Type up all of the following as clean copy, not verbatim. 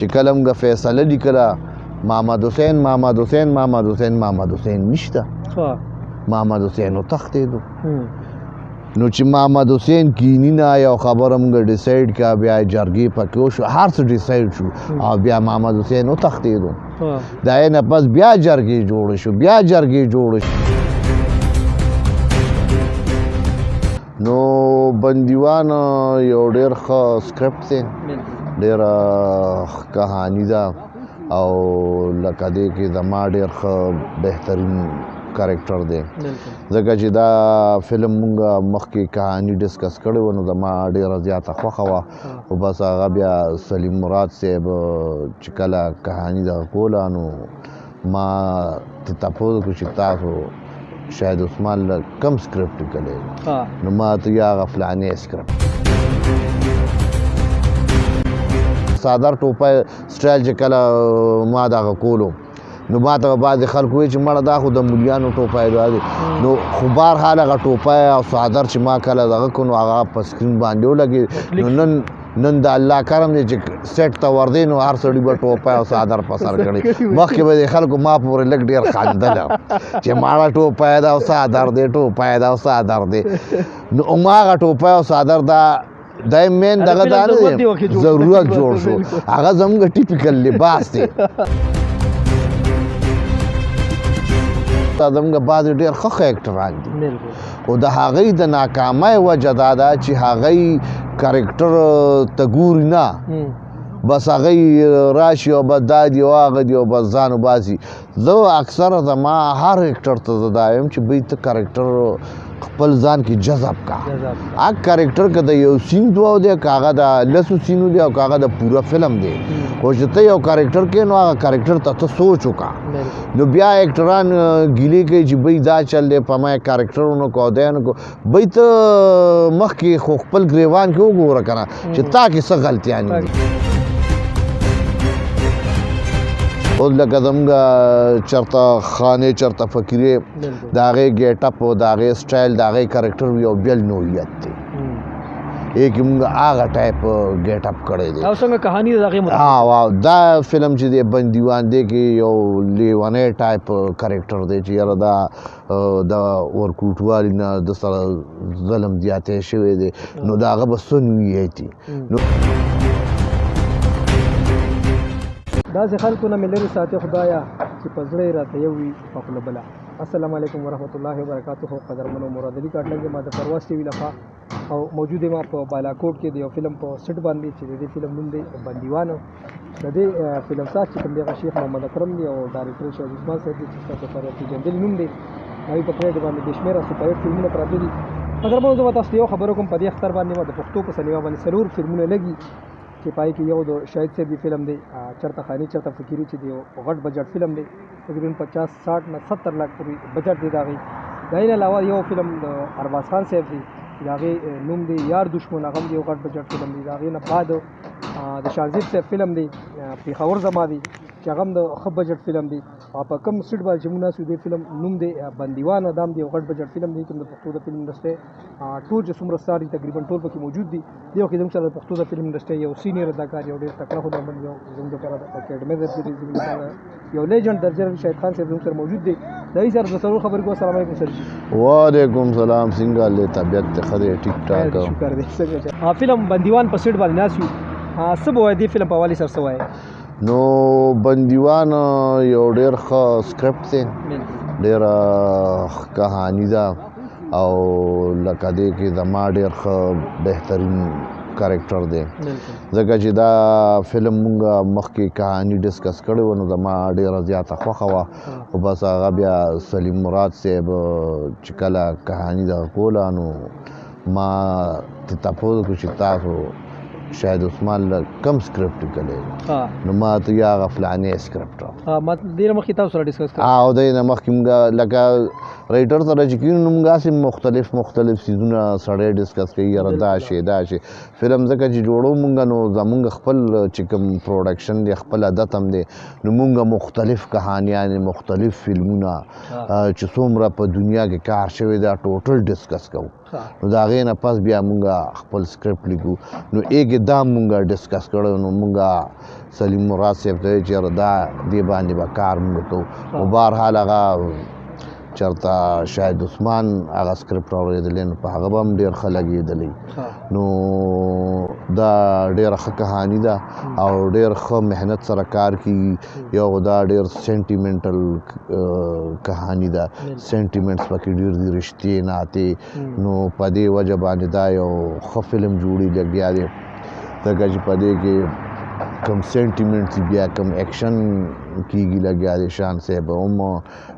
چې کله موږ فیصله لیکله محمد حسین نشته محمد حسین وتښتېدو نو چې محمد حسین کینی نه یو خبره موږ ډیسایډ کړه بیا جرګې پکې وشو هر څه ډیسایډ شو او بیا محمد حسین وتښتېدو د هغې نه پس بیا جرګې جوړه شو نو بندیوان یو ډېر ښه سکرپټ دی ډېره کهاني ده او لکه دې کې زما ډېر ښه بهترین کریکټر دی ځکه چې دا فلم مونږ مخکې کهاني ډسکس کړې وه نو زما ډېره زیاته خوښه وه خو بس هغه بیا سلیم مراد صاحب چې کله کهاني دغه کوله نو ما ته تپوس وکړو چې تاسو شاهد عثمان له کم سکرپټ لیکلی نو ما ته یا هغه فلانې سکرپټ سادر ټوپی سټایل چې کله ما دغه کولو نو ما ته بعضې خلکو وایي چې مړه دا خو د مولیانو ټوپی دا دی نو خو بهرحال هغه ټوپی او سادر چې ما کله دغه کړو نو هغه په سکرین باندې ولګېد نو نن د الله کرم دی چې سیټ ته ورځې نو هر سړي به ټوپی او سادر په سر کړی مخکې به د خلکو ما پورې لږ ډېر خندله چې ماړه ټوپی ده او سادر دی نو ما هغه ټوپی او سادر دا مین دغه دا نه دی ضرورت جوړ شو هغه زموږ ټیپیکل لباس دی زموږ بعضې ډېر ښه اکټران دي خو د هغوی د ناکامۍ وجه دا ده چې هغوی کرکټر ته ګوري نه بس هغوی راشي او بس دا دی او هغه دی او بس ځان وباسي زه اکثره زما هر اکټر ته زه دا یم چې بهی ته کرکټر خپل ځان کې جذب کا هغه کرکټر که د یو سین دوه دی که هغه د لسو سینو دی او که هغه د پوره فلم دی خو چې ته یو کرکټر کې نو هغه کرکټر ته ته سوچ وکړه نو بیا اکټران ګیلې کوي چې بهی دا چل دی په ما کرکټر ونه کو او دی نه کو بهی ته مخکې خو خپل ګریوان کې وګوره که نه چې تا کې څه غلطیانې دي اوس لکه زموږ چېرته خانې چېرته فقیرې د هغې ګیټ اپ د هغې سټایل د هغې کرکټر یو بېل نوعیت دی کې موږ هغه ټایپ ګیټ اپ کړی دی دا فلم چې دی بندیوان دی کې یو لیونی ټایپ کرکټر دی چې یاره دا د ورکوټوالي نه د سره ظلم زیاتی شوی دی نو د هغه به څه نوعیت دي داسې خلکو نه مې لرې ساتي خدایه چې په زړه یې راته یو وي په خوله بله. السلام علیکم ورحمت الله وبرکاتہ. قدرمنو مراد علي کاټلنګ ما د پرواز ټي وي لخوا او موجود ما په بالاکوټ کې د یو فلم په سټ باندې چې د دې فلم نوم دی بندیوان. د دې فلم ساز چې کوم دی هغه شیخ محمد اکرم دی او ډایرکټر شاهد عثمان صاحب دی چې تاسو سره پیژندل نوم دی. هغوی په کریډ باندې بې شمېره سوپر هټ فلمونه پراته دي. قدرمنو زه به تاسو ته یو خبره کوم په دې اختر باندې ما د پښتو په سینما باندې څلور فلمونه لګي چې پای کې یو د شاهد صاحب فلم دی چرته خاني چرته فقیري چې دی غټ بجټ فلم دی تقریبا 50-60 نه 70 لک پورې بجټ دی دا غي. دا نه علاوه یو فلم د ارباز خان صاحب دی دا غي نوم دی یار دشمن هغه دی غټ بجټ فلم دی. دا غي نه بعد د شازیب صاحب فلم دی پیښور زما دی چې هغه د خپ بجټ فلم دی او په کم سټ باندې چې مناسب دی فلم نوم دی بندیوان. دام دی غټ بجټ فلم دی کوم د پښتو د فلم انډستری ټول چې څومره ستار دي تقریبا ټول پکې موجود دي. دیو کې زموږ د پښتو د فلم انډستری یو سینیئر اداکار یو ډېر تکړه هنرمند یو زموږ لپاره د اکیډمي درجه یو لیجنډ درجه شاهد خان صاحب زموږ سره موجود دی. دای سره د ضرور خبرې کو. السلام علیکم سر جی. وعلیکم سلام. څنګه له طبیعت ته خدای ټیک ټاک شکر دې څنګه فلم بندیوان په سټ باندې ناسیو څه به وایي دې فلم په حوالې سره څه وایي؟ نو بندیوان یو ډېر ښه سکرپټ دی ډېره کهاني ده او لکه دې کې زما ډېر ښه بهترین کریکټر دی ځکه چې دا فلم مونږ مخکې کهاني ډسکس کړې وه نو زما ډېره زیاته خوښه وه خو بس هغه بیا سلیم مراد صاحب چې کله کهاني دغه کوله نو ما ته تپوس وکړو چې تاسو شاهد عثمان له کم سکرپټ لیکلی نو ما ته یا هغه فلانې سکرپټ ما دې نه مخکې تاسو سره ډسکس کړو او دې نه مخکې مونږ لکه رایټر سره چې کېږو نو مونږ هسې مختلف څیزونه سړی ډسکس کوي یاره دا شی فلم ځکه چې جوړو مونږ نو زمونږ خپل چې کوم پروډکشن دی خپل عادت هم دی نو مونږ مختلف کهانیانې مختلف فلمونه چې څومره په دنیا کې کار شوی دا ټوټل ډسکس کوو نو د هغې نه پس بیا مونږ خپل سکرپټ لیکو نو کې دا مونږه ډسکس کړی نو مونږه سلیم مراد صاحب ته ویل چې یاره دا دې باندې به کار مونږ کوو خو بهرحال هغه چېرته شاید عثمان هغه سکرپټ اورېدلی نو په هغه به هم ډېر ښه لګېدلی نو دا ډېره ښه کهاني ده او ډېر ښه محنت سره کار کېږي یو دا ډېر سینټیمنټل کهاني ده سینټیمنټس پکې ډېر دي رشتې ناتې نو په دې وجه باندې دا یو ښه فلم جوړي لګیا دی ځکه چې په دې کې کم سینټیمنټس بیا کم ایکشن کېږي لګیا دی شان صاحب هم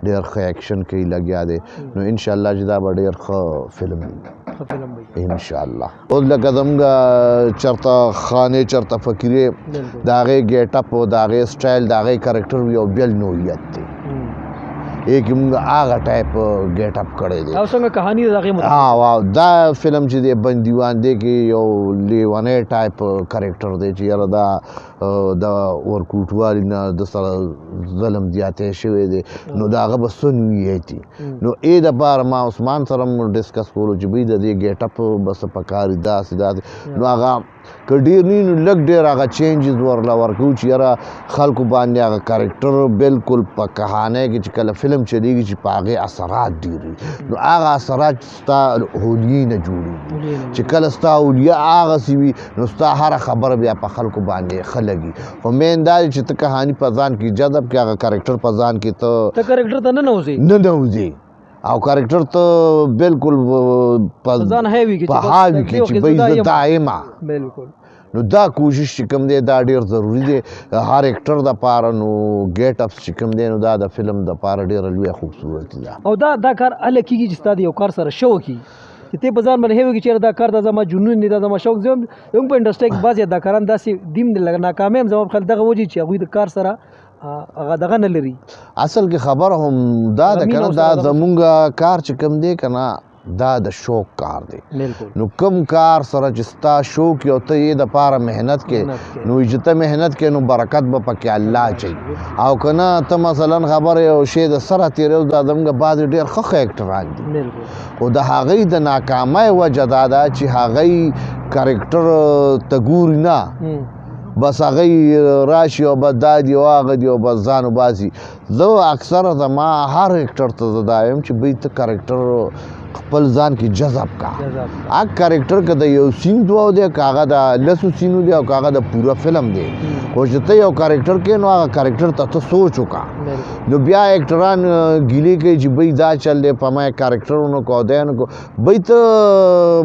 ډېر ښه ایکشن کوي لګیا دی نو انشاءالله چې دا به ډېر ښه فلم وي انشاءالله اوس لکه زموږ چېرته خانې چېرته فقیرې د هغې ګیټ اپ د هغې سټایل د هغې کرکټر یو بل نوعیت دی ایک موږ هغه ټایپ ګیټ اپ کړی دی او څنګه کہانی د هغې دا فلم چې دی بندیوان دی کې یو لیونی ټایپ کرکټر دی چې یاره دا د ورکوټوالي نه د سره ظلم زیاتی شوی دی نو د هغه به څه نوعیت وي نو ای دپاره ما عثمان سره هم ډسکس کولو چې بهی د دې ګیټ اپ به څه پکار وي داسې نو هغه که ډېر نه نو لږ ډېر هغه چینجز ورله ورکوو چې یاره خلکو باندې هغه کرکټر بالکل په کهانی کې چې کله فلم چلیږي چې په هغې اثرات ډېر وي نو هغه اثرات ستا هولیې نه جوړېږي چې کله ستا هولیه هغسې وي نو ستا هره خبره بیا په خلکو باندې ښه لګي خو مین دا دی چې ته کهاني په ځان کې جذب کې هغه کرکټر په ځان کې ته کرکټر ته نه نوځې او کرکټر ته بالکل په هاوي کې چې بهی زه دا یم بالکل نو دا کوشش چې کوم دی دا ډېر ضروري دی هر ایکټر دپاره نو ګیټ اپس چې کوم دی نو دا د فلم دپاره ډېره لویه خوبصورتي ده او دا کار هله کېږي چې ستا د یو کار سره شوق وي چې ته په ځان باندې هیوي چې دا کار د زما جنون دی دا زما شوق دی زموږ په انډسټري کې بعضې اداکاران داسې دیم دی لکه ناکامه هم زما په خیال دغه وجې چې هغوی د کار سره هغه دغه نه لري اصل کې خبره هم دا ده که نه دا زمونږ کار چې کوم دی که نه دا د شوق کار دی نو کوم کار سره چې ستا شوق یو ته یې دپاره محنت کې نو چې ته محنت کې نو برکت به پکې الله اچوي او که نه ته مثلا خبره یو شی د سره تېروي دا زموږ بعضې ډېر ښه ښه ایکټران دي خو د هغوی د ناکامۍ وجه دا ده چې هغوی کرکټر ته ګوري نه بس هغوی راشي او بس دا دی او هغه دی او بس ځان وباسي زه اکثره زما هر ایکټر ته زه دا یم چې بهی ته کرکټر خپل ځان کې جذب کا هغه کرکټر که د یو سین دوه دی که هغه د لسو سینو دی او که هغه د پوره فلم دی خو چې ته یو کرکټر کې نو هغه کرکټر ته ته سوچ وکړه نو بیا ایکټران ګیلې کوي چې بهی دا چل دی په ما کرکټر ونه کو او دی نه کو بهی ته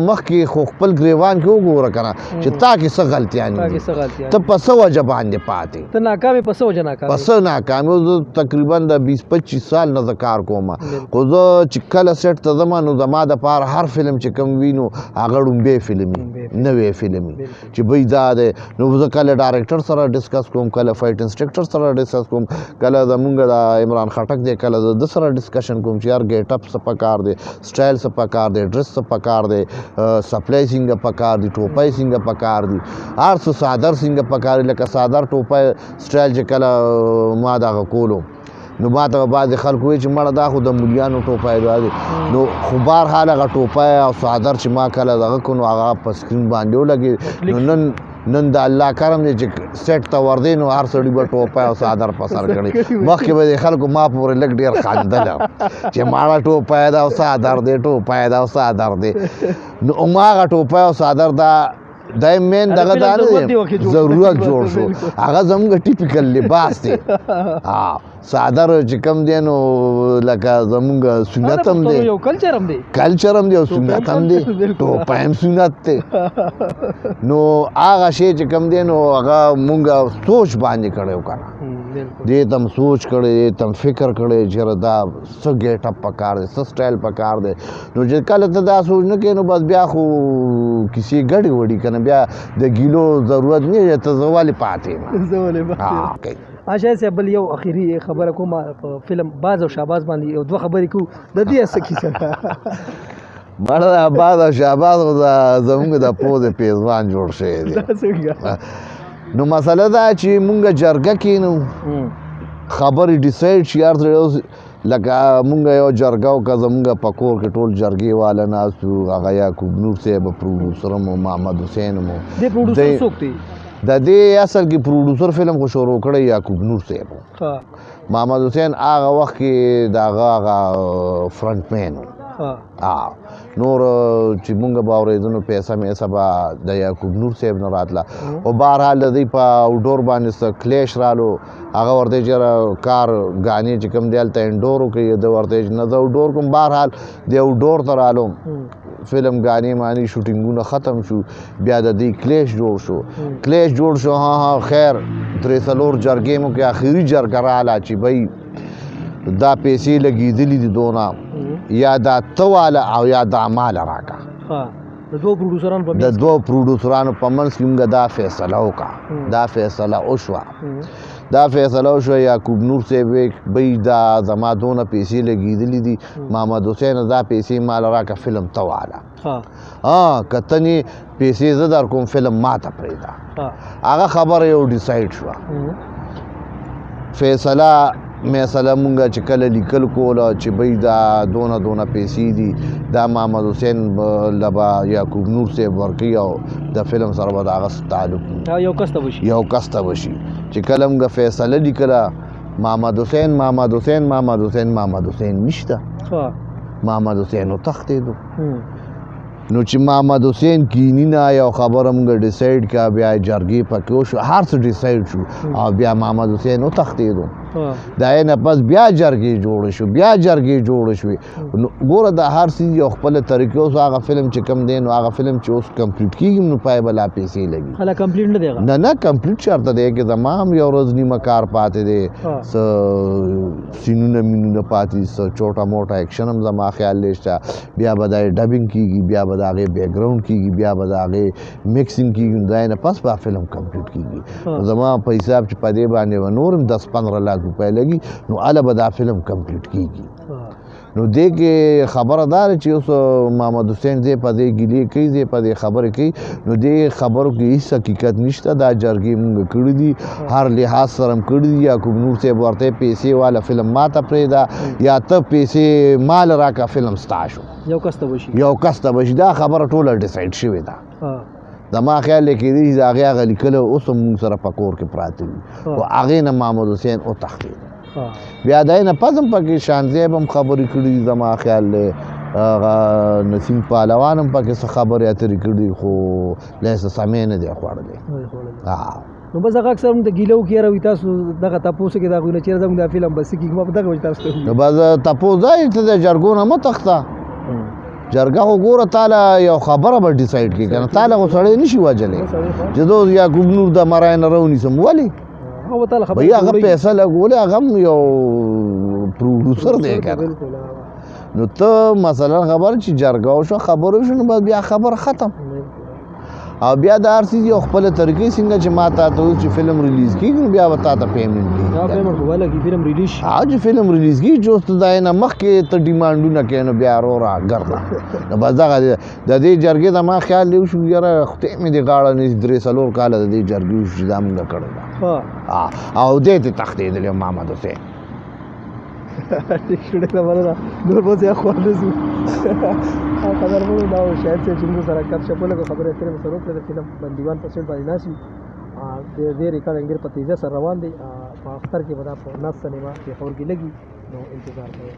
مخکې خو خپل ګریوان کې وګوره که نه چې تا کې څه غلطیانې دي ته په څه وجه باندې پاتې ته ناکامې په څه وجه ناکامې په څه ناکامې زه تقریبا د 20-25 سال نه زه کار کوم خو زه چې کله سیټ ته ځم نو زما دپاره هر فلم چې کوم وي نو هغه ړومبی فلم وي نوی فلم وي چې بهی دا دی نو زه کله ډایرکټر سره ډسکس کوم کله فایټ انسټرکټر سره ډسکس کوم کله زمونږ د عمران خټک دی کله د ده سره ډسکشن کوم چې یار ګیټ اپ څه پکار دی سټایل څه پکار دی ډرس څه پکار دی سپلای څنګه پکار دی ټوپۍ څنګه پکار دی هر څه صادر څنګه پکار دی لکه صادر ټوپۍ سټایل چې کله ما دغه کولو نو ما ته به بعضې خلکو وایي چې مړه دا خو د مولیانو ټوپۍ دی نو خو بهرحال هغه ټوپۍ او صادر چې ما کله دغه کړو نو هغه په سکرین باندې ولګېد نو نن د الله کرم دی چې سیټ ته ورځې نو هر سړي به ټوپۍ او صادر په سر کړي مخکې به د خلکو ما پورې لږ ډېر خندله چې ماړه ټوپۍ ده او صادر دی ټوپۍ ده او صادر دی نو هغه ټوپۍ او صادر دا دا مین دغه دا نه ضرورت جوړ شو هغه زموږ ټیپیکل لباس دی صادر چې کوم دی نو لکه زموږ سنت هم دی کلچر هم دی او سنت هم دی ټوپۍ هم سنت دی نو هغه شی چې کوم دی نو هغه مونږ سوچ باندې کړی و که نه دې ته هم سوچ کړی دې ته هم فکر کړی چې دا څه ګیټ اپ پکار دی څه سټایل پکار دی نو چې کله ته دا سوچ نه کوې نو بس بیا خو کیسې ګډې وړي که نه بیا د ګیلو ضرورت نه دی ته زه ولې پاتې یم شاید صاحب بل یو اخري خبره کوم په فلم باز او شهباز باندې یو دوه خبرې کوو د دې څه کیسه ده مړه د باز او شهباز خو زموږ د پوزې پیزوان جوړ شوی دی نو مسله دا چې مونږ جرګه کښېنو خبرې ډیسایډ شي هر لکه مونږ یو جرګه وکړه زمونږ په کور کې ټول جرګې والا ناست وو هغه یعقوب نور صاحب پروډوسر هم محمد حسین هم دې پروډوسر څوک دی د دې اصل کې پروډوسر فلم خو شروع کړی یعقوب نور صاحب و محمد حسین هغه وخت کې د هغه فرنټ مین نور چې مونږ به اورېدو نو پیسه میسه به د یعقوب نور صاحب نه راتله خو بهرحال د دوی په آوټډور باندې څه کلیش رالو هغه ورته چې کار ګانې چې کوم دی هلته انډور وکړي د ورته چې نه زه آوټډور کوم بهرحال د آوټډور ته رالو فلم ګانې مانې شوټینګونه ختم شو بیا د دوی کلیش جوړ شو ها خیر درې څلور جرګې مو کې آخري جرګه راله چې بھائی دا پیسې لګېدلي دي دونه یا دا ته واله او یا دا ماله راکړه د دوو پروډوسرانو په منځ کې موږ دا فیصله وکړه دا فیصله وشوه یعقوب نور صاحب بی دا زما دونه پیسې لګېدلي دي محمد حسین دا پیسې ماله راکړه فلم ته واله که ته نې پیسې زه در کوم فلم ما ته پرېږده هغه خبره یو ډیسایډ شوه فیصله میسله مونږ چې کله لیکل کوله چې بی دا دونه پیسې دي دا محمد حسین له به یعقوب نور صاحب ورکوي او د فلم سره به د هغه تعلق یو کس ته وشي چې کله مونږ فیصله لیکله محمد حسین نشته محمد حسین وتښتېدو نو چې محمد حسین کینی نه یو خبره مونږ ډیسایډ کړه بیا جرګې پکې وشو هر څه ډیسایډ شو او بیا محمد حسین وتښتېدو د هغې نه پس بیا جرګې جوړې شوې نو ګوره د هر څیز یو خپله طریقې اوس هغه فلم چې کوم دی نو هغه فلم چې اوس کمپلیټ کېږي نو پای به لا پیسې لګي نه کمپلیټ چېرته دی کې زما هم یو ورځ نیمه کار پاتې دی څه سینونه مینونه پاتې څه چوټه موټه ایکشن هم زما خیال دی شته بیا به دا ډبینګ کېږي بیا به د هغې بیکګراؤنډ کېږي بیا به د هغې میکسینګ کېږي نو د هغې نه پس به فلم کمپلیټ کېږي زما په حساب چې په دې باندې به نور هم 10-15 लाख روپۍ لګي نو هله به دا فلم کمپلیټ کېږي نو دې کې خبره دا ده چې اوس محمد حسین ځای په دې ګیلې کوي ځای په دې خبرې کوي نو دې خبرو کې هېڅ حقیقت نشته دا جرګې مونږ کړي دي هر لحاظ سره هم کړي دي یعقوب نور صاحب ورته پیسې والا فلم ما ته پرېږده یا ته پیسې مال راکړه فلم ستا شو یو کس ته بشي دا خبره ټوله ډیسایډ شوې ده زما خیال دی کېدی چې د هغې هغه لیکلی اوس هم مونږ سره په کور کې پراته وي خو هغې نه محمد حسین وتښتېد بیا د هغې نه پس هم پکې شانزیب هم خبرې کړي دي زما خیال دی هغه نسیم پهلوان هم پکې څه خبرې اترې کړي خو لایسه سمې نه دی خوړلی نو بس هغه اکثر موږ ته ګیله وکړي یاره وایي تاسو دغه تپوس کې دا غوښتنه چېرې زموږ دا فلم بس کېږي ما په دغه وجه تاسو ته نو بس تپوس ځای ته د جرګو نه مه تښته جرګه خو ګوره تاله یو خبره به ډیسایډ کړي که نه تاله خو سړی نشي وجلی چې دوست یعقوب نور د مرای نه راونیسم ولې بھئی هغه پیسه لګولې هغه هم یو پروډوسر دی که نو ته مثلا خبر چې جرګه وشوه خبره وشو نو بس بیا خبره ختم او بیا د هر څیز یو خپله طریقې څنګه چې ما تا ته وویل چې فلم ریلیز کېږي نو بیا به تا ته پیمنټ کېږي چې فلم ریلیز کېږي چې اوس ته د هغې نه مخکې ته ډیمانډونه کوې نو بیا وروره ګرده نو بس دغه د دې جرګې ته ما خیال دی وشو یاره خدای مې دې غاړه نیسي 3-4 کاله د دې جرګې وشو چې دا مونږ کړې ده او دې ته تښتېدلی محمد حسین ٹھیک شوډه مننه نور به زه خو نه زو خبر مونږ دا شاید چې موږ سره کار شپله خبره اترې مو سره وکړه د فلم بندیوان په سیټ باندې ناسي د ریکارډینګ په تیزه سره روان دي په اختر کې به دا په ناس سینما کې خبر کې لګي نو انتظار کوئ